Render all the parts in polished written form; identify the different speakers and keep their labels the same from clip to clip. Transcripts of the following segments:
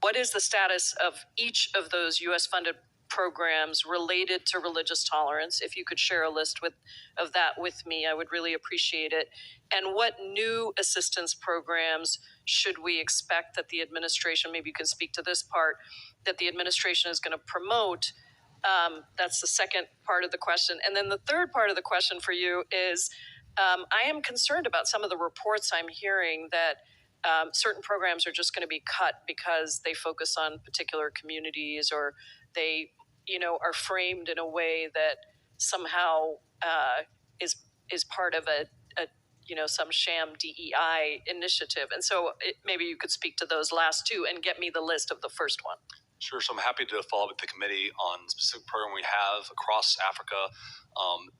Speaker 1: what is the status of each of those U.S.-funded programs related to religious tolerance? If you could share a list of that with me, I would really appreciate it. And what new assistance programs should we expect that the administration, maybe you can speak to this part, that the administration is going to promote? That's the second part of the question. And then the third part of the question for you is, I am concerned about some of the reports I'm hearing that certain programs are just going to be cut because they focus on particular communities, or they, are framed in a way that somehow is part of a some sham DEI initiative. And so maybe you could speak to those last two and get me the list of the first one.
Speaker 2: Sure. So I'm happy to follow up with the committee on the specific program we have across Africa.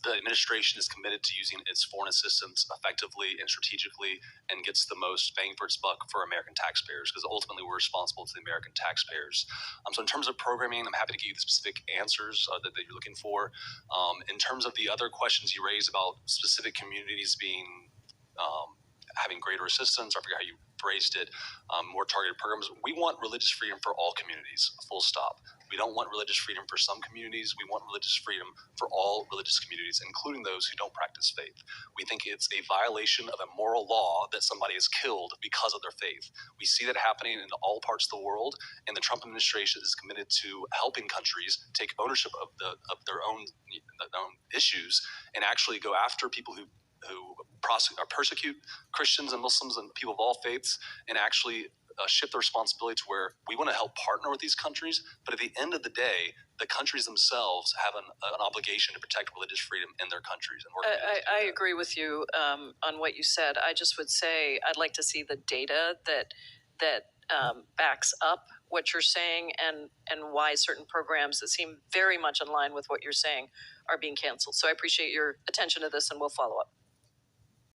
Speaker 2: The administration is committed to using its foreign assistance effectively and strategically, and gets the most bang for its buck for American taxpayers, because ultimately we're responsible to the American taxpayers. So in terms of programming, I'm happy to give you the specific answers that you're looking for. In terms of the other questions you raised about specific communities being having greater assistance, I forget how you phrased it, more targeted programs. We want religious freedom for all communities, full stop. We don't want religious freedom for some communities. We want religious freedom for all religious communities, including those who don't practice faith. We think it's a violation of a moral law that somebody is killed because of their faith. We see that happening in all parts of the world, and the Trump administration is committed to helping countries take ownership of their own issues, and actually go after people who persecute Christians and Muslims and people of all faiths, and actually shift the responsibility to where we want to help partner with these countries. But at the end of the day, the countries themselves have an obligation to protect religious freedom in their countries. And
Speaker 1: I agree with you on what you said. I just would say I'd like to see the data that backs up what you're saying, and why certain programs that seem very much in line with what you're saying are being canceled. So I appreciate your attention to this, and we'll follow up.